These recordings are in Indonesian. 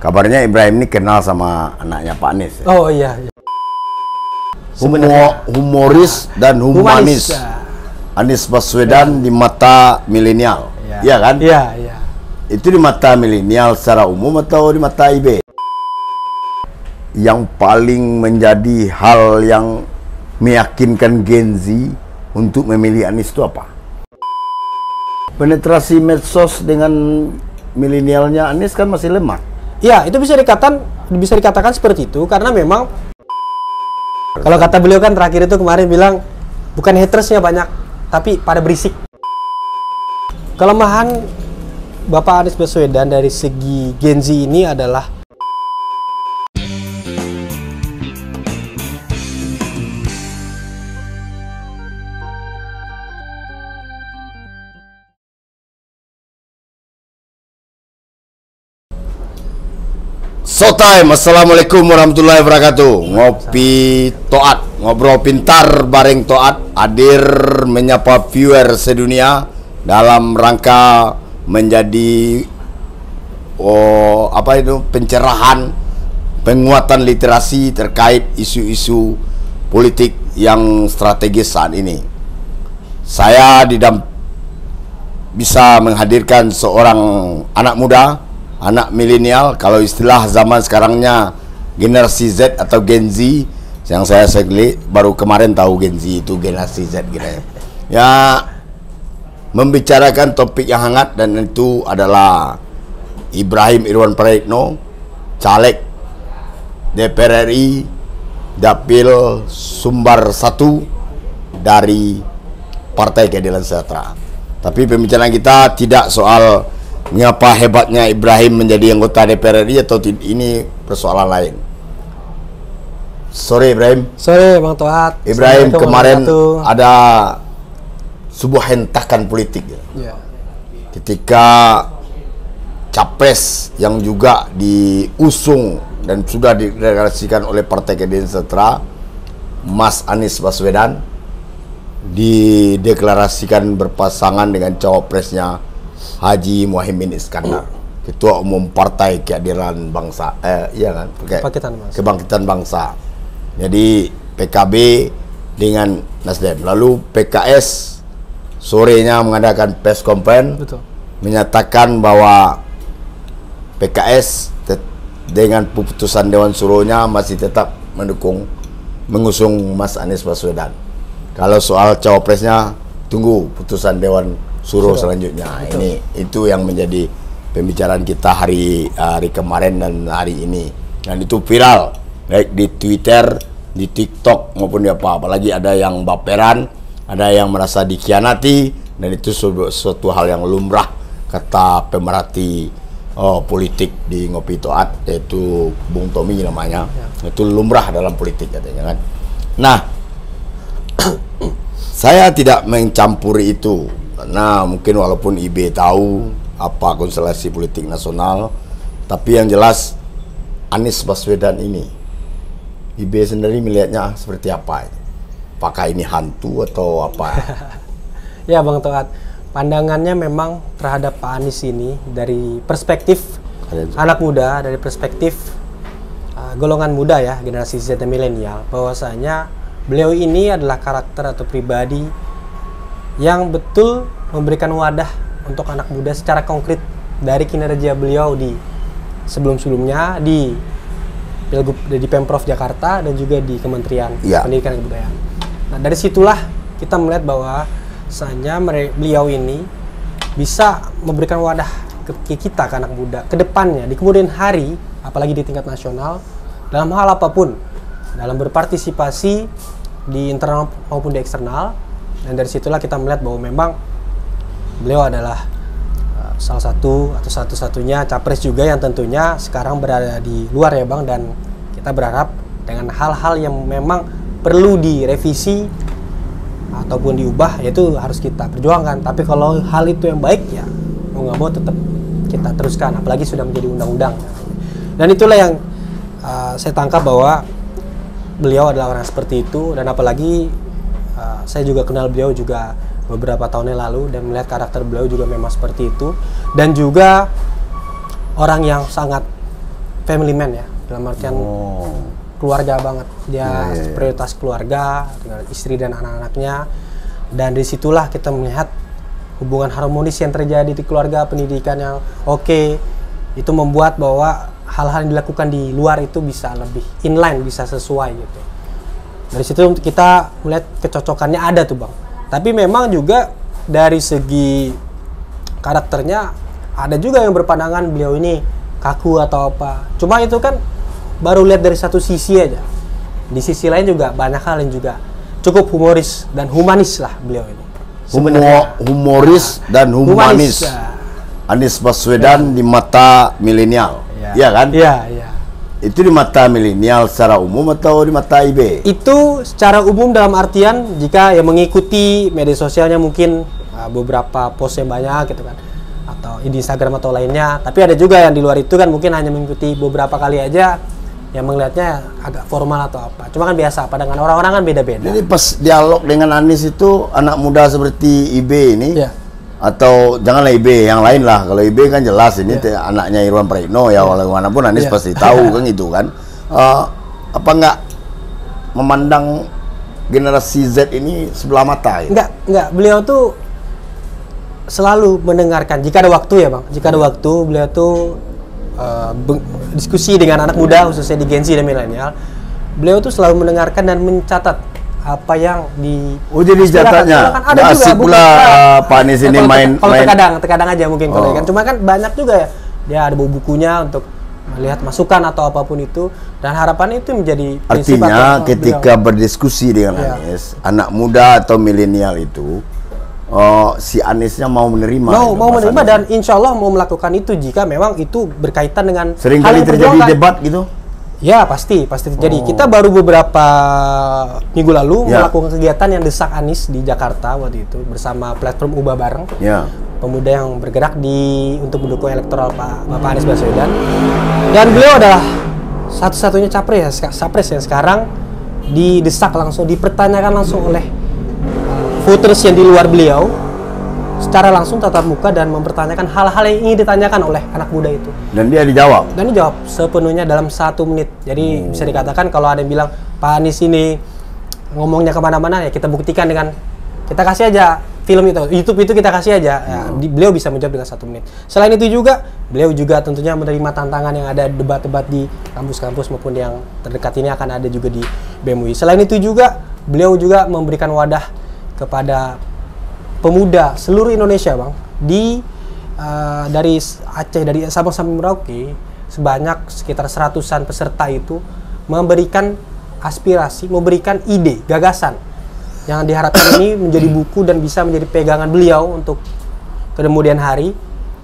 Kabarnya Ibrahim ini kenal sama anaknya Pak Anies. Ya? Oh iya. Humoris dan humanis. Anies Baswedan di mata milenial. Iya kan? Iya, iya. Itu di mata milenial secara umum atau di mata IB? Yang paling menjadi hal yang meyakinkan Gen Z untuk memilih Anies itu apa? Penetrasi medsos dengan milenialnya Anies kan masih lemah. Ya, itu bisa dikatakan seperti itu karena memang kalau kata beliau kan terakhir itu kemarin bilang bukan hatersnya banyak, tapi pada berisik. Kelemahan Bapak Anies Baswedan dari segi Gen Z ini adalah Showtime, assalamualaikum warahmatullahi wabarakatuh. Ngopi Toat, ngobrol pintar bareng Toat, hadir menyapa viewer sedunia dalam rangka menjadi pencerahan, penguatan literasi terkait isu-isu politik yang strategis saat ini. Saya bisa menghadirkan seorang anak muda, anak milenial, kalau istilah zaman sekarangnya generasi Z atau Gen Z, yang saya baru kemarin tahu Gen Z itu generasi Z gitu ya. Ya, membicarakan topik yang hangat, dan itu adalah Ibrahim Irwan Praetno, caleg DPR RI Dapil Sumbar 1 dari Partai Keadilan Sejahtera. Tapi pembicaraan kita tidak soal mengapa hebatnya Ibrahim menjadi anggota DPR RI atau ini persoalan lain. Sore Ibrahim. Sore Bang Toat. Ibrahim, kemarin ada sebuah hentakan politik ya. Ketika capres yang juga diusung dan sudah dideklarasikan oleh Partai Keadilan Sejahtera, Mas Anies Baswedan, dideklarasikan berpasangan dengan cawapresnya Haji Muhaimin Iskandar, Ketua Umum Partai Keadilan Bangsa, Kebangkitan Bangsa. Jadi PKB dengan Nasdem. Lalu PKS sorenya mengadakan press conference, menyatakan bahwa PKS dengan keputusan Dewan Suruhnya masih tetap mengusung Mas Anies Baswedan. Kalau soal cawapresnya, tunggu putusan Dewan Suruh selanjutnya. Itu yang menjadi pembicaraan kita hari kemarin dan hari ini, dan itu viral baik di Twitter, di TikTok maupun di apalagi ada yang baperan, ada yang merasa dikhianati, dan itu suatu hal yang lumrah, kata pemerhati politik di Ngopi Toat, yaitu Bung Tommy namanya. Itu lumrah dalam politik katanya kan. Nah, saya tidak mencampuri itu karena mungkin walaupun IB tahu apa konstelasi politik nasional, tapi yang jelas Anies Baswedan ini, IB sendiri melihatnya seperti apa? Apakah ini hantu atau apa? Ya Bang Toat, pandangannya memang terhadap Pak Anies ini dari perspektif anak muda, dari perspektif golongan muda ya, generasi Z dan milenial, bahwasanya beliau ini adalah karakter atau pribadi yang betul memberikan wadah untuk anak muda secara konkret dari kinerja beliau di sebelum-sebelumnya di Pemprov Jakarta dan juga di Kementerian Pendidikan dan Kebudayaan. Nah, dari situlah kita melihat bahwa beliau ini bisa memberikan wadah ke kita, ke anak muda, ke depannya, di kemudian hari, apalagi di tingkat nasional, dalam hal apapun, dalam berpartisipasi di internal maupun di eksternal. Dan dari situlah kita melihat bahwa memang beliau adalah salah satu atau satu-satunya capres juga yang tentunya sekarang berada di luar ya Bang, dan kita berharap dengan hal-hal yang memang perlu direvisi ataupun diubah, yaitu harus kita perjuangkan. Tapi kalau hal itu yang baik ya mau nggak mau tetap kita teruskan, apalagi sudah menjadi undang-undang. Dan itulah yang saya tangkap bahwa beliau adalah orang seperti itu, dan apalagi saya juga kenal beliau juga beberapa tahun yang lalu dan melihat karakter beliau juga memang seperti itu, dan juga orang yang sangat family man ya, dalam artian keluarga banget. Dia prioritas keluarga dengan istri dan anak-anaknya, dan disitulah kita melihat hubungan harmonis yang terjadi di keluarga, pendidikan yang oke, itu membuat bahwa hal-hal yang dilakukan di luar itu bisa lebih inline, bisa sesuai gitu. Dari situ kita melihat kecocokannya ada tuh Bang. Tapi memang juga dari segi karakternya ada juga yang berpandangan beliau ini kaku atau apa. Cuma itu kan baru lihat dari satu sisi aja. Di sisi lain juga banyak hal yang juga cukup humoris dan humanis lah beliau ini. Humoris dan humanis. Anies Baswedan di mata milenial, ya kan? Iya, iya. Itu di mata milenial secara umum atau di mata IB? Itu secara umum dalam artian jika yang mengikuti media sosialnya mungkin beberapa post yang banyak gitu kan, atau di Instagram atau lainnya. Tapi ada juga yang di luar itu kan mungkin hanya mengikuti beberapa kali aja, yang melihatnya agak formal atau apa. Cuma kan biasa, pandangan orang-orang kan beda-beda. Jadi pas dialog dengan Anies itu anak muda seperti IB ini, atau janganlah IB, yang lain lah. Kalau IB kan jelas ini anaknya Irwan Praitno ya, walaupun Anies pasti tahu kan itu kan. Apa enggak memandang generasi Z ini sebelah mata? Ya? Enggak. Beliau tuh selalu mendengarkan. Jika ada waktu ya Bang, jika ada waktu beliau tuh diskusi dengan anak muda khususnya di Gen Z dan milenial. Beliau tuh selalu mendengarkan dan mencatat apa yang jadi catatnya ada juga pula Pak Anies ini main terkadang aja mungkin kalau kan, cuma kan banyak juga ya dia ada bukunya untuk melihat masukan atau apapun itu, dan harapannya itu menjadi artinya ketika berdiskusi dengan Anies, anak muda atau milenial itu si Aniesnya mau menerima dan insya Allah mau melakukan itu jika memang itu berkaitan dengan sering kali terjadi debat gitu. Ya pasti terjadi. Kita baru beberapa minggu lalu melakukan kegiatan yang desak Anies di Jakarta waktu itu bersama platform Ubah Bareng, pemuda yang bergerak untuk mendukung elektoral Bapak Anies Baswedan. Dan beliau adalah satu-satunya capres yang sekarang didesak langsung, dipertanyakan langsung oleh voters yang di luar beliau secara langsung tatap muka dan mempertanyakan hal-hal yang ingin ditanyakan oleh anak muda itu. Dan dia dijawab? Dan dijawab sepenuhnya dalam 1 menit. Jadi bisa dikatakan kalau ada yang bilang Pak Anies ini ngomongnya kemana-mana, ya kita buktikan dengan kita kasih aja film itu, YouTube itu kita kasih aja. Ya, beliau bisa menjawab dengan 1 menit. Selain itu juga, beliau juga tentunya menerima tantangan yang ada debat-debat di kampus-kampus maupun yang terdekat ini akan ada juga di BEM UI. Selain itu juga, beliau juga memberikan wadah kepada pemuda seluruh Indonesia Bang, dari Aceh, dari Sabang sampai Merauke, sebanyak sekitar 100-an peserta itu memberikan aspirasi, memberikan ide, gagasan yang diharapkan ini menjadi buku dan bisa menjadi pegangan beliau untuk kemudian hari.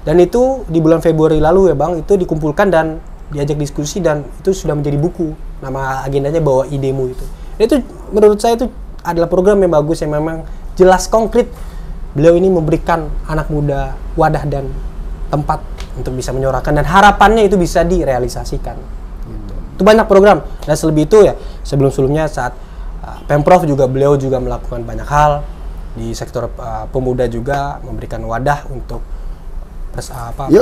Dan itu di bulan Februari lalu ya Bang, itu dikumpulkan dan diajak diskusi dan itu sudah menjadi buku. Nama agendanya Bawa Idemu itu. Itu menurut saya itu adalah program yang bagus, yang memang jelas konkret. Beliau ini memberikan anak muda wadah dan tempat untuk bisa menyuarakan, dan harapannya itu bisa direalisasikan. Gitu. Itu banyak program. Dan selebih itu ya, sebelum-sebelumnya saat Pemprov juga beliau juga melakukan banyak hal di sektor pemuda juga, memberikan wadah untuk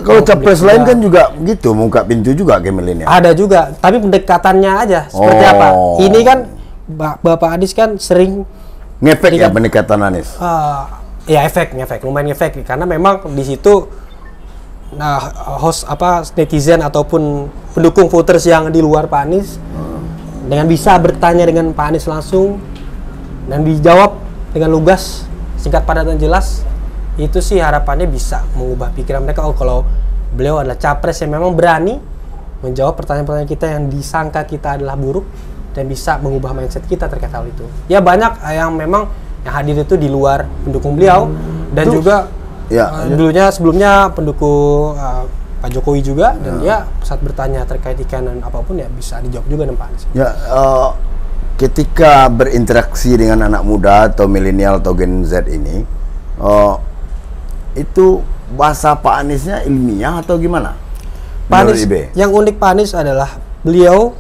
kalau capres lain kan juga gitu, buka pintu juga ke milenial. Ada juga, tapi pendekatannya aja seperti apa. Ini kan Bapak Anies kan sering ngefek ya pendekatan Anies. Ya ngefek, lumayan ngefek karena memang di situ netizen ataupun pendukung voters yang di luar Pak Anies dengan bisa bertanya dengan Pak Anies langsung dan dijawab dengan lugas, singkat, padat dan jelas. Itu sih harapannya bisa mengubah pikiran mereka, kalau beliau adalah capres yang memang berani menjawab pertanyaan-pertanyaan kita yang disangka kita adalah buruk dan bisa mengubah mindset kita terkait hal itu. Ya banyak yang memang yang hadir itu di luar pendukung beliau dan juga dulunya sebelumnya pendukung Pak Jokowi juga, dan dia saat bertanya terkait ikan dan apapun ya bisa dijawab juga dengan Pak Anies. Ketika berinteraksi dengan anak muda atau milenial atau Gen Z ini, itu bahasa Pak Aniesnya ilmiah atau gimana? Pak Anies, yang unik Pak Anies adalah beliau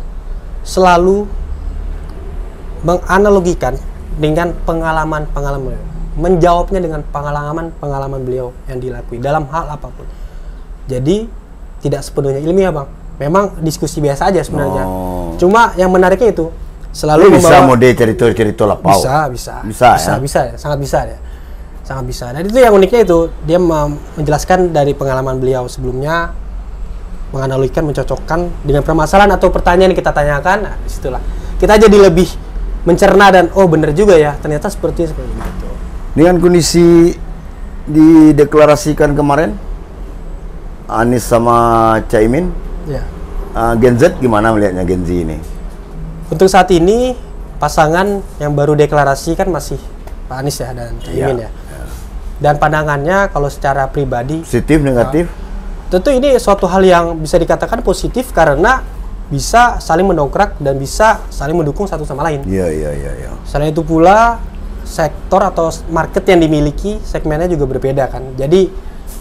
selalu menganalogikan dengan pengalaman menjawabnya dengan pengalaman beliau yang dilakui dalam hal apapun. Jadi tidak sepenuhnya ilmiah Bang, memang diskusi biasa aja sebenarnya. Cuma yang menariknya itu selalu bisa mode cerita-cerita lah, Pau. Bisa, sangat bisa ya. Sangat bisa. Dan itu yang uniknya itu, dia menjelaskan dari pengalaman beliau sebelumnya, menganalogikan, mencocokkan dengan permasalahan atau pertanyaan yang kita tanyakan. Nah, disitulah kita jadi lebih mencerna dan oh bener juga ya, ternyata seperti itu. Dengan kondisi dideklarasikan kemarin Anies sama Caimin, ya. Gen Z gimana melihatnya Gen Z ini? Untuk saat ini pasangan yang baru deklarasi kan masih Pak Anies ya dan Caimin ya. Dan pandangannya kalau secara pribadi positif, negatif? Tentu ini suatu hal yang bisa dikatakan positif karena bisa saling mendongkrak dan bisa saling mendukung satu sama lain. Iya. Selain itu pula sektor atau market yang dimiliki segmennya juga berbeda kan. Jadi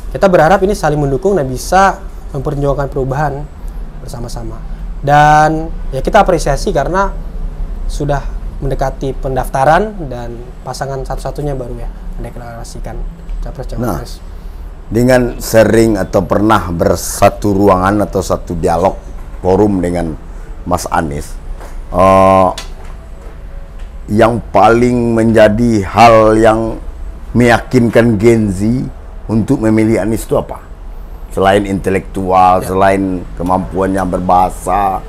kita berharap ini saling mendukung dan bisa memperjuangkan perubahan bersama-sama. Dan ya kita apresiasi karena sudah mendekati pendaftaran dan pasangan satu-satunya baru ya mendeklarasikan capres-cawapres. Nah, dengan sering atau pernah bersatu ruangan atau satu dialog forum dengan Mas Anies, yang paling menjadi hal yang meyakinkan Gen Z untuk memilih Anies itu apa? Selain intelektual, selain kemampuannya berbahasa,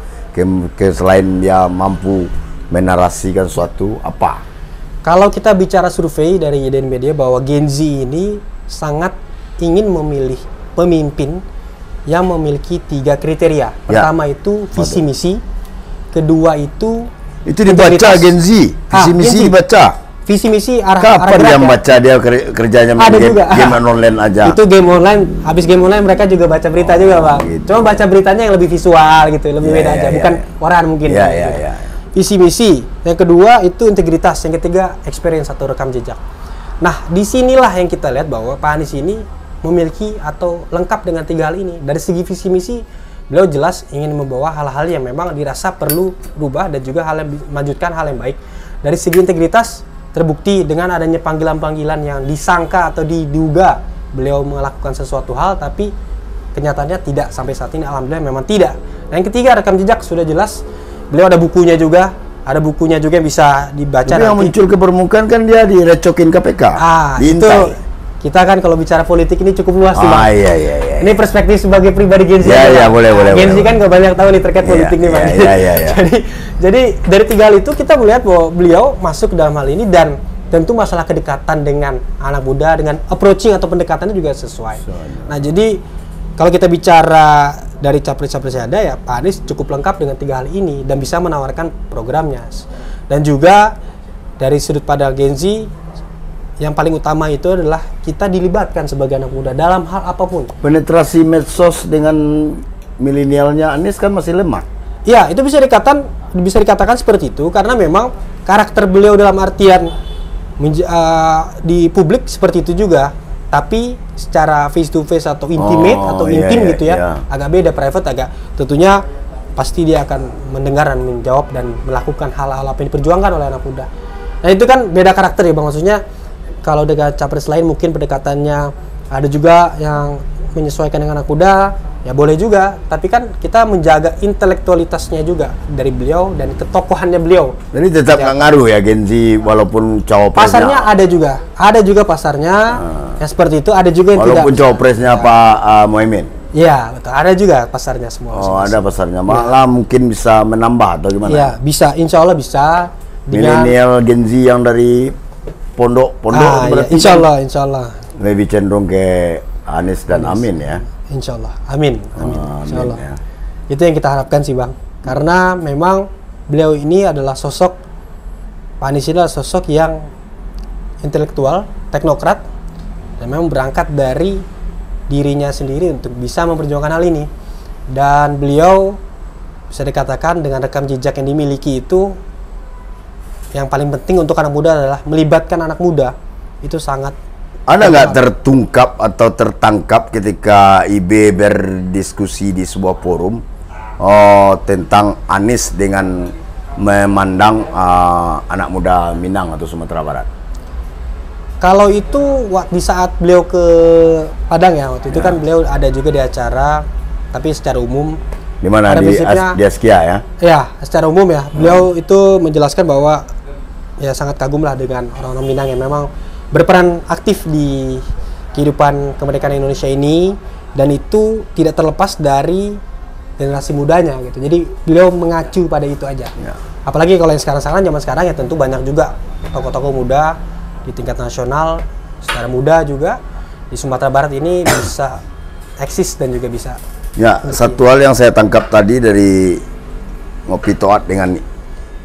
selain dia mampu menarasikan suatu apa? Kalau kita bicara survei dari Iden Media bahwa Gen Z ini sangat ingin memilih pemimpin yang memiliki 3 kriteria. Pertama itu visi misi, kedua itu dibaca Gen Z, visi misi dibaca. Visi misi arah kapan dia baca, dia kerjanya main game online aja. Itu game online, habis game online mereka juga baca berita juga, Bang. Gitu. Cuma baca beritanya yang lebih visual gitu, lebih beda aja, bukan koran mungkin. Visi misi. Yang kedua itu integritas, yang ketiga experience atau rekam jejak. Nah, disinilah yang kita lihat bahwa Pak Anies ini memiliki atau lengkap dengan 3 hal ini. Dari segi visi misi, beliau jelas ingin membawa hal-hal yang memang dirasa perlu berubah dan juga melanjutkan hal yang baik. Dari segi integritas, terbukti dengan adanya panggilan-panggilan yang disangka atau diduga beliau melakukan sesuatu hal, tapi kenyataannya tidak sampai saat ini. Alhamdulillah memang tidak. Dan yang ketiga, rekam jejak sudah jelas. Beliau ada bukunya juga yang bisa dibaca. Tapi yang muncul ke permukaan kan dia direcokin KPK. Itu kita kan kalau bicara politik ini cukup luas sih, Bang. Iya. Ini perspektif sebagai pribadi Gen Z. Boleh. Gen Z kan nggak banyak tahu nih terkait politik nih, Bang. Jadi dari 3 hal itu kita melihat bahwa beliau masuk ke dalam hal ini dan tentu masalah kedekatan dengan anak muda, dengan approaching atau pendekatannya juga sesuai. Nah, jadi kalau kita bicara dari capres-capres yang ada ya, Pak Anies cukup lengkap dengan 3 hal ini dan bisa menawarkan programnya. Dan juga dari sudut pandang Gen Z, yang paling utama itu adalah kita dilibatkan sebagai anak muda dalam hal apapun. Penetrasi medsos dengan milenialnya Anies kan masih lemah. Ya, itu bisa dikatakan seperti itu karena memang karakter beliau dalam artian di publik seperti itu juga. Tapi secara face to face atau intimate atau intim gitu ya, agak beda, private agak. Tentunya pasti dia akan mendengar dan menjawab dan melakukan hal-hal apa yang diperjuangkan oleh anak muda. Nah, itu kan beda karakter ya, Bang. Maksudnya kalau dengan capres lain mungkin pendekatannya ada juga yang menyesuaikan dengan anak muda, ya boleh juga. Tapi kan kita menjaga intelektualitasnya juga dari beliau dan ketokohannya beliau. Jadi tetap nggak ngaruh ya Gen Z walaupun cawapresnya. Pasarnya ada juga pasarnya yang seperti itu. Ada juga yang walaupun cawapresnya Pak Muhaimin. Iya betul. Ada juga pasarnya semua. Ada pasarnya. Malah mungkin bisa menambah atau gimana? Iya bisa. Insya Allah bisa. Milenial Gen Z yang dari pondok berarti. Insya Allah. Lebih cenderung ke Anies dan Amin ya. Insya Allah, amin. Insya Allah. Ya. Itu yang kita harapkan sih, Bang. Karena memang beliau ini adalah sosok, Pak Anies ini adalah sosok yang intelektual, teknokrat, dan memang berangkat dari dirinya sendiri untuk bisa memperjuangkan hal ini. Dan beliau bisa dikatakan dengan rekam jejak yang dimiliki itu, yang paling penting untuk anak muda adalah melibatkan anak muda. Itu sangat. Anda nggak tertungkap atau tertangkap ketika IB berdiskusi di sebuah forum tentang Anies dengan memandang anak muda Minang atau Sumatera Barat? Kalau itu di saat beliau ke Padang ya, waktu itu kan beliau ada juga di acara, tapi secara umum Di mana di Askia ya? Ya, secara umum ya. Beliau itu menjelaskan bahwa ya sangat kagum lah dengan orang-orang Minang yang memang berperan aktif di kehidupan kemerdekaan Indonesia ini, dan itu tidak terlepas dari generasi mudanya gitu. Jadi beliau mengacu pada itu aja. Ya. Apalagi kalau yang sekarang zaman sekarang ya tentu banyak juga tokoh-tokoh muda di tingkat nasional secara muda juga di Sumatera Barat ini bisa eksis dan juga bisa. Ya, satu hal yang saya tangkap tadi dari Ngopi Toat dengan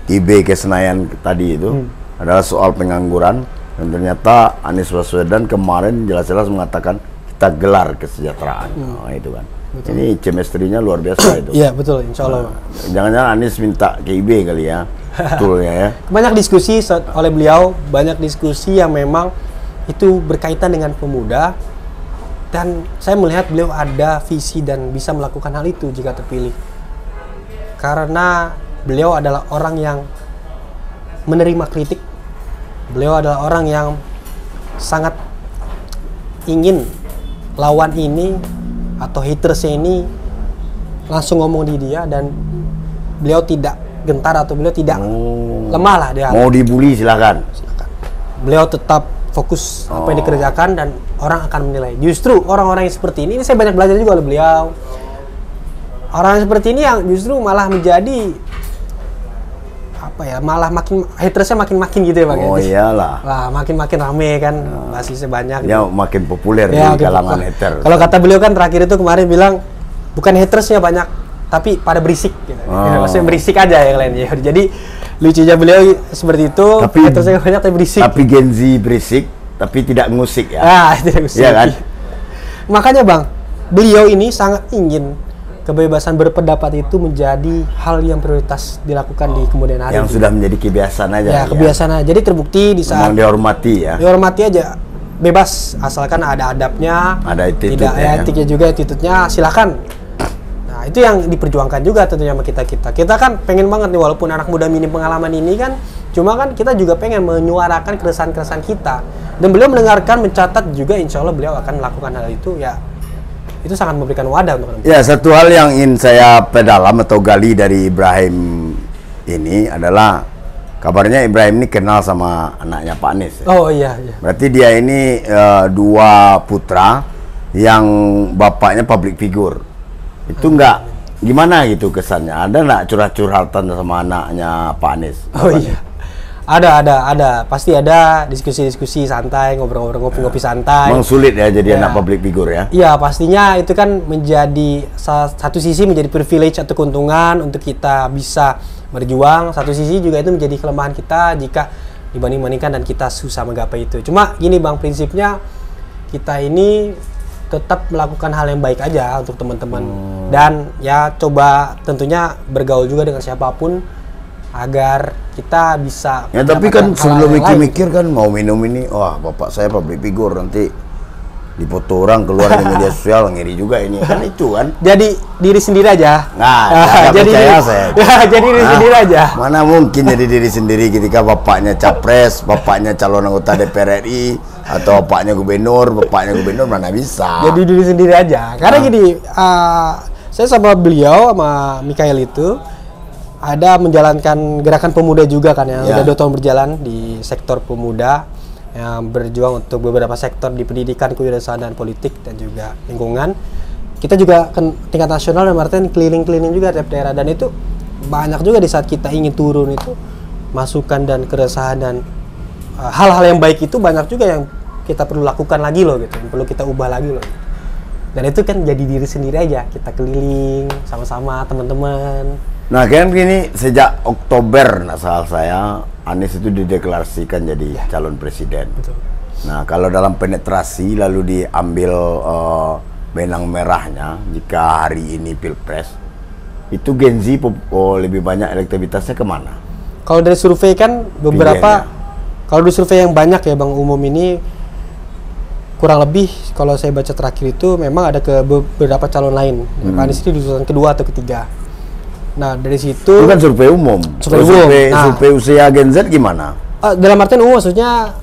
IB ke Senayan tadi itu adalah soal pengangguran, dan ternyata Anies Baswedan kemarin jelas-jelas mengatakan kita gelar kesejahteraan. Nah, itu kan. Betul. Ini chemistry-nya luar biasa itu. Iya, betul, insya Allah. Jangan-jangan Anies minta ke IB kali ya. Betul ya. Banyak diskusi oleh beliau, banyak diskusi yang memang itu berkaitan dengan pemuda. Dan saya melihat beliau ada visi dan bisa melakukan hal itu jika terpilih. Karena beliau adalah orang yang menerima kritik. Beliau adalah orang yang sangat ingin lawan ini atau hatersnya ini langsung ngomong di dia, dan beliau tidak gentar atau beliau tidak lemah lah dia. Mau dibully silakan. Beliau tetap fokus apa yang dikerjakan dan orang akan menilai. Justru orang-orang yang seperti ini saya banyak belajar juga oleh beliau. Orang yang seperti ini yang justru malah menjadi apa ya, malah makin hatersnya makin gitu ya Bang. Oh iyalah. Wah, makin rame kan, basisnya banyak. Ya gitu. Makin populer ya, di kalangan hater. Kalau kata beliau kan terakhir itu kemarin bilang bukan hatersnya banyak, tapi pada berisik gitu. Maksudnya berisik aja yang lainnya. Jadi lucunya beliau seperti itu, tapi hatersnya banyak tapi berisik. Tapi Gen Z berisik, tapi tidak ngusik ya. Tidak ngusik. Iya kan? Makanya Bang, beliau ini sangat ingin kebebasan berpendapat itu menjadi hal yang prioritas dilakukan di kemudian hari. Yang sudah menjadi kebiasaan aja. Ya, kebiasaan aja. Jadi terbukti di saat memang dihormati ya. Dihormati aja, bebas asalkan ada adabnya, ada tidak etiknya juga, attitude-nya silakan. Nah, itu yang diperjuangkan juga tentunya sama kita. Kita kan pengen banget nih, walaupun anak muda minim pengalaman ini kan, cuma kan kita juga pengen menyuarakan keresahan-keresahan kita. Dan beliau mendengarkan, mencatat juga, insya Allah beliau akan melakukan hal itu ya. Itu sangat memberikan wadah untuk anak muda. Ya, satu hal yang ingin saya pedalam atau gali dari Ibrahim ini adalah kabarnya Ibrahim ini kenal sama anaknya Pak Anies. Ya? Oh iya. Berarti dia ini dua putra yang bapaknya public figure. Itu enggak gimana gitu kesannya? Ada enggak curhat-curhatan sama anaknya Pak Anies? Oh iya. Ada. Pasti ada diskusi-diskusi santai, ngobrol-ngobrol, ngopi-ngopi santai. Memang sulit ya jadi anak public figure ya? Iya, pastinya itu kan menjadi satu sisi menjadi privilege atau keuntungan untuk kita bisa berjuang. Satu sisi juga itu menjadi kelemahan kita jika dibanding-bandingkan dan kita susah menggapai itu. Cuma gini Bang, prinsipnya kita ini tetap melakukan hal yang baik aja untuk teman-teman. Dan ya coba tentunya bergaul juga dengan siapapun agar kita bisa. Ya tapi kan sebelum mikir-mikir kan mau minum ini, wah bapak saya public figure, nanti dipoto orang keluar di media sosial, ngiri juga ini kan. Itu kan. Jadi diri sendiri aja. Nah, jadi saya. Jadi diri sendiri aja. Mana mungkin jadi diri sendiri ketika bapaknya capres, bapaknya calon anggota DPR RI, atau bapaknya gubernur mana bisa. Jadi diri sendiri aja. Karena gini, saya sama beliau sama Mikael itu ada menjalankan gerakan pemuda juga kan yang udah 2 tahun berjalan di sektor pemuda yang berjuang untuk beberapa sektor di pendidikan, kewirausahaan dan politik dan juga lingkungan. Kita juga kan tingkat nasional dan artinya keliling-keliling juga tiap daerah, dan itu banyak juga di saat kita ingin turun itu masukan dan keresahan dan hal-hal yang baik itu banyak juga yang kita perlu lakukan lagi loh gitu, yang perlu kita ubah lagi loh. Dan itu kan jadi diri sendiri aja, kita keliling sama-sama teman-teman. Nah kan gini, sejak Oktober salah saya Anies itu dideklarasikan jadi calon presiden. Betul. Nah kalau dalam penetrasi lalu diambil benang merahnya, jika hari ini pilpres itu Gen Z lebih banyak elektabilitasnya kemana? Kalau dari survei kan beberapa, kalau dari survei yang banyak ya Bang Umum ini kurang lebih kalau saya baca terakhir itu memang ada ke beberapa calon lain. Pak Anies itu di urutan kedua atau ketiga. Nah dari situ itu kan survei umum. Survei usia Gen Z gimana? Dalam artian umum maksudnya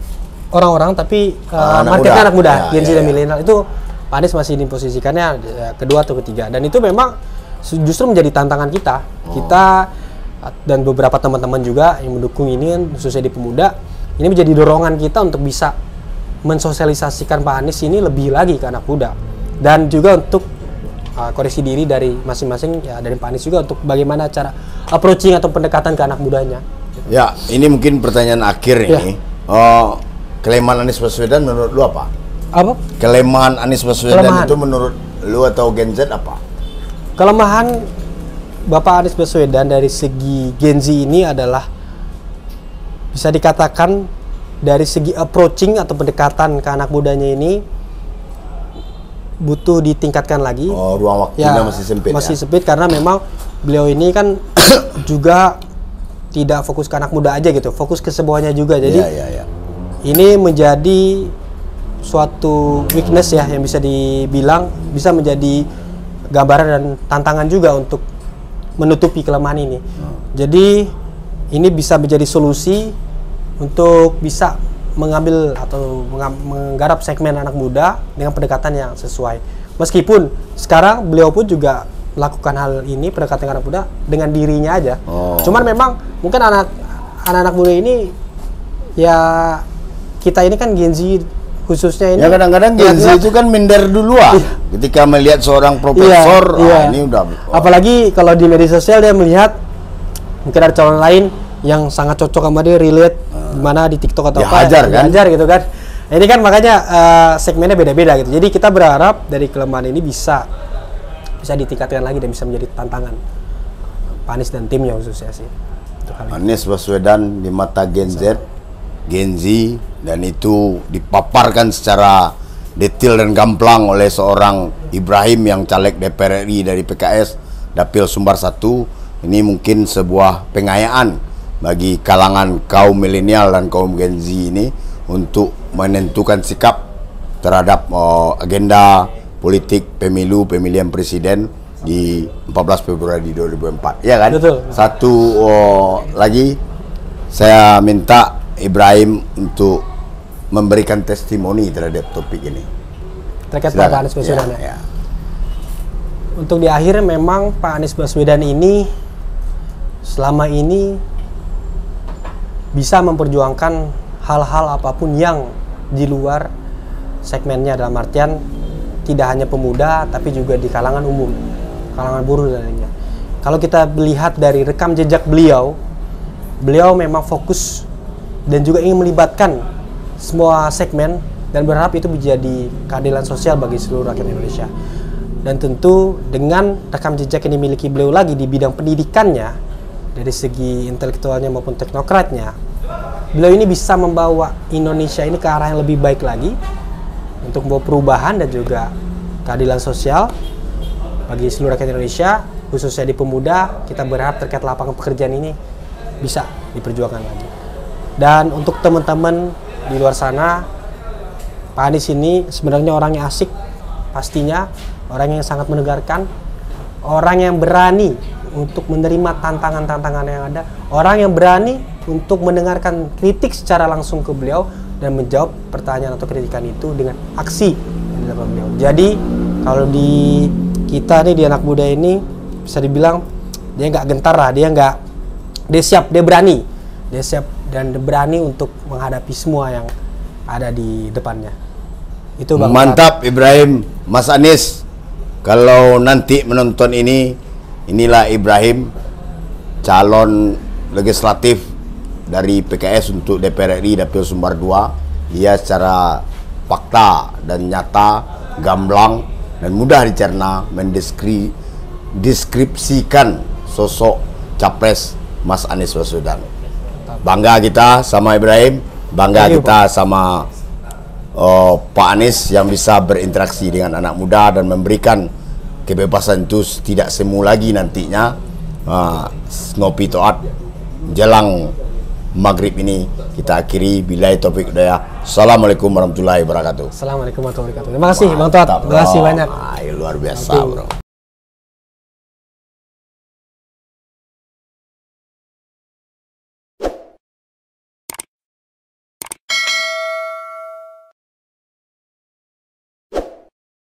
orang-orang, tapi marketnya anak muda, Gen Z dan milenial itu Pak Anies masih diposisikannya kedua atau ketiga. Dan itu memang justru menjadi tantangan kita. Kita dan beberapa teman-teman juga yang mendukung ini kan, khususnya di Pemuda, ini menjadi dorongan kita untuk bisa mensosialisasikan Pak Anies ini lebih lagi ke anak muda, dan juga untuk koreksi diri dari masing-masing ya, dari Pak Anies juga untuk bagaimana cara approaching atau pendekatan ke anak mudanya. Ya, ini mungkin pertanyaan akhir ini. Kelemahan Anies Baswedan menurut lu apa? Apa? Kelemahan Anies Baswedan itu menurut lu atau Gen Z apa? Kelemahan Bapak Anies Baswedan dari segi Gen Z ini adalah bisa dikatakan dari segi approaching atau pendekatan ke anak mudanya ini butuh ditingkatkan lagi. Ruang waktunya masih sempit. Masih sempit karena memang beliau ini kan juga tidak fokus ke anak muda aja gitu, fokus ke semuanya juga. Jadi ini menjadi suatu weakness ya yang bisa dibilang bisa menjadi gambaran dan tantangan juga untuk menutupi kelemahan ini. Jadi ini bisa menjadi solusi untuk bisa mengambil atau menggarap segmen anak muda dengan pendekatan yang sesuai. Meskipun sekarang beliau pun juga melakukan hal ini, pendekatan anak muda dengan dirinya aja. Cuman memang mungkin anak-anak muda ini ya, kita ini kan Gen Z khususnya ini. Ya kadang-kadang Gen Z itu kan minder duluan. Ketika melihat seorang profesor, ini udah. Apalagi kalau di media sosial dia melihat mungkin ada calon lain yang sangat cocok sama dia, relate gimana di TikTok atau apa. Diajar gitu kan. Ini kan makanya segmennya beda-beda gitu. Jadi kita berharap dari kelemahan ini bisa ditingkatkan lagi dan bisa menjadi tantangan Pak Anies dan timnya khususnya sih. Anies Baswedan di mata Gen Z, dan itu dipaparkan secara detail dan gamblang oleh seorang Ibrahim yang caleg DPR RI dari PKS Dapil Sumbar 1. Ini mungkin sebuah pengayaan bagi kalangan kaum milenial dan kaum Gen Z ini untuk menentukan sikap terhadap agenda politik pemilihan presiden di 14 Februari 2004. Ya kan? Betul. Satu lagi saya minta Ibrahim untuk memberikan testimoni terhadap topik ini terkait Pak Anies Baswedan. Untuk di akhir memang Pak Anies Baswedan ini selama ini bisa memperjuangkan hal-hal apapun yang di luar segmennya, dalam artian tidak hanya pemuda tapi juga di kalangan umum, kalangan buruh dan lainnya. Kalau kita melihat dari rekam jejak beliau memang fokus dan juga ingin melibatkan semua segmen dan berharap itu menjadi keadilan sosial bagi seluruh rakyat Indonesia. Dan tentu dengan rekam jejak yang dimiliki beliau lagi di bidang pendidikannya, dari segi intelektualnya maupun teknokratnya, beliau ini bisa membawa Indonesia ini ke arah yang lebih baik lagi untuk membawa perubahan dan juga keadilan sosial bagi seluruh rakyat Indonesia, khususnya di pemuda. Kita berharap terkait lapangan pekerjaan ini bisa diperjuangkan lagi. Dan untuk teman-teman di luar sana, Pak Anies ini sebenarnya orang yang asik, pastinya orang yang sangat menegangkan, orang yang berani untuk menerima tantangan-tantangan yang ada, orang yang berani untuk mendengarkan kritik secara langsung ke beliau dan menjawab pertanyaan atau kritikan itu dengan aksi yang dilakukan beliau. Jadi kalau di kita nih, di anak muda ini bisa dibilang dia nggak gentar lah, dia siap, dia berani, dia siap dan berani untuk menghadapi semua yang ada di depannya. Itu Bang. Mantap Ibrahim. Mas Anies, kalau nanti menonton ini, inilah Ibrahim, calon legislatif dari PKS untuk DPR RI Dapil Sumbar 2. Dia secara fakta dan nyata, gamblang dan mudah dicerna mendeskripsikan sosok capres Mas Anies Baswedan. Bangga kita sama Ibrahim, bangga kita sama Pak Anies yang bisa berinteraksi dengan anak muda dan memberikan kebebasan itu tidak semu lagi nantinya. Ngopi Toat jelang maghrib ini kita akhiri. Billahi taufik hidayah. Assalamualaikum warahmatullahi wabarakatuh. Assalamualaikum warahmatullahi wabarakatuh. Terima kasih Bang Toat. Terima kasih banyak. Luar biasa bro.